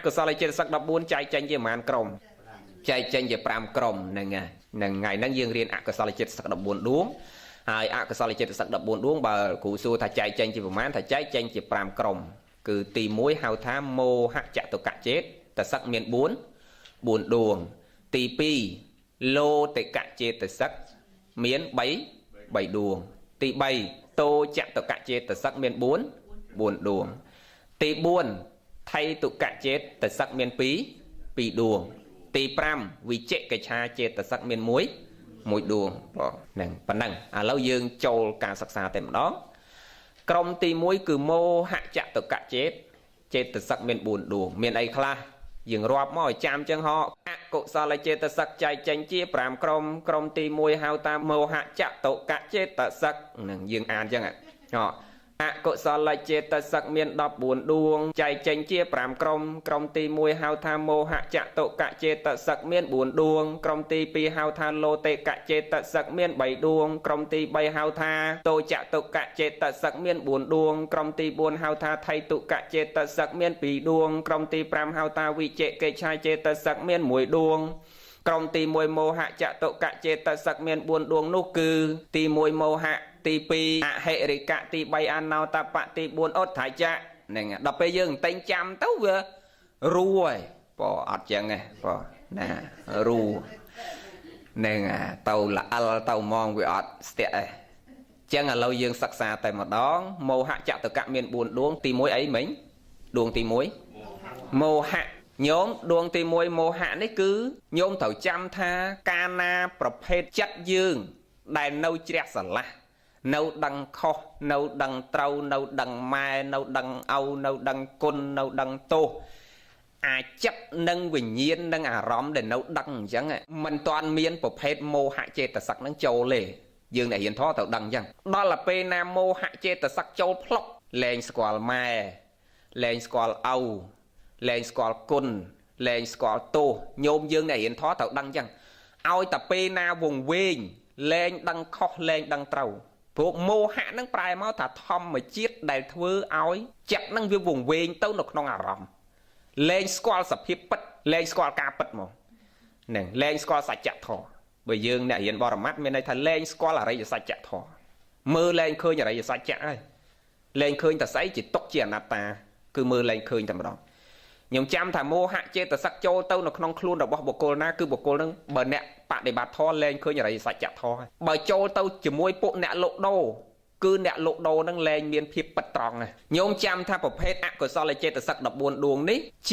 កុសលចេតសិក14ចែកចេញជាប្រមាណក្រុមចែកចេញជា5ក្រុមហ្នឹងហើយហ្នឹងយើងរៀនអកុសលចេតសិក14ដួងហើយអកុសលចេតសិក14ដួងបើគ្រូសួរថាចែកចេញជាប្រមាណថាចែកចេញជា5ក្រុមគឺទី1ហៅថាមោហចតុកចេតសិកមាន4ដួងទី2លោតិកចេតសិកមាន3ដួងទី3តោចតុកចេតសិកមាន4ដួងទី4ថៃតុកចេតសិកមាន2ដួងទី5វិជ្ជកិច្ឆាចេតសិកមាន1ដួងហ្នឹងប៉ុណ្ណឹងឥឡូវយើងចូលការសិក្សាតែម្ដងក្រុមទី1គឺមោហចតុកចេតសិកមាន4ដួងមានអីខ្លះយើងរាប់មកឲ្យចាំចឹងហោអកុសលចេតសិកចែកចេញជា5ក្រុមក្រុមទី1ហៅថាមោហចតុកចេតសិកហ្នឹងយើងអានចឹងហ៎អកុសលចេតសិកមាន14ដួងចែកចេញជា5ក្រុមក្រុមទី1ហៅថាមោហចតុកចេតសិកមាន4ដួងក្រុមទី2ហៅថាលោតេកចេតសិកមាន3ដួងក្រុមទី3ហៅថាតោចតុកចេតសិកមាន4ដួងក្រុមទី4ហៅថាថៃតុកចេតសិកមាន2ដួងក្រុមទី5ហៅថាវិជ្ជកិច្ឆាចេតសិកមាន1ដួងក្រុមទី1មោហចតុកចេតសិកមាន4ដួងនោះគឺទី1មោហៈទី2អហិរិកៈទី3អណោតបៈទី4អដ្ឋាចៈហ្នឹងដល់ពេលយើងតែងចាំទៅវារួហើយបើអត់ចឹងទេបើណារួហ្នឹងទៅល្អិលទៅมองវាអត់ស្ទាក់ទេចឹងឥឡូវយើងសិក្សាតែម្ដងមោហចតុកៈមាន4ដួងទី1អីមិញដួងទី1មោហៈញោមដួងទី1មោហៈនេះគឺញោមត្រូវចាំថាកាលណាប្រភេទចិត្តយើងដែលនៅជ្រះស្រឡះនៅដឹងខុសនៅដឹងត្រូវនៅដឹងម៉ែនៅដឹងឪនៅដឹងគុណនៅដឹងទោសអាចិត្តនិងវិញ្ញាណនិងអារម្មណ៍ដែលនៅដឹងអញ្ចឹងមិនទាន់មានប្រភេទមោហចេតសិកនឹងចូលទេយើងដែលរៀនធម៌ត្រូវដឹងអញ្ចឹងដល់ទៅពេលណាមោហចេតសិកចូលផ្លុកលែងស្គាល់ម៉ែលែងស្គាល់ឪលែងស្គាល់គុណលែងស្គាល់ទោសញោមយើងដែលរៀនធម៌ត្រូវដឹងអញ្ចឹងឲ្យតែពេលណាវង្វេងលែងដឹងខុសលែងដឹងត្រូវព្រោះមោហៈនឹងប្រែមកថាធម្មជាតិដែលធ្វើឲ្យចិត្តនឹងវាវង្វេងទៅនៅក្នុងអារម្មណ៍លែងស្គាល់សភាពពិតលែងស្គាល់ការពិតមកហ្នឹងលែងស្គាល់សច្ចធម៌បើយើងអ្នករៀនបរមត្ថមានន័យថាលែងស្គាល់អរិយសច្ចធម៌មើលលែងឃើញអរិយសច្ចៈហើយលែងឃើញតែស្អីជាទុកជាអនត្តាគឺមើលលែងឃើញតែម្ដងខ្ញុំចាំថាមោហៈចេតសិកចូលទៅនៅក្នុងខ្លួនរបស់បុគ្គលណាគឺបុគ្គលនឹងបើអ្នកបដិបត្តិធម៌លែងឃើញអរិយសច្ចធម៌បើចូលទៅជាមួយពួកអ្នកលោកដូរគឺអ្នកលោកដូរនឹងលែងមានភាពពិតត្រង់ញោមចាំថាប្រភេទអកុសលចេតសិក14ដួងនេះ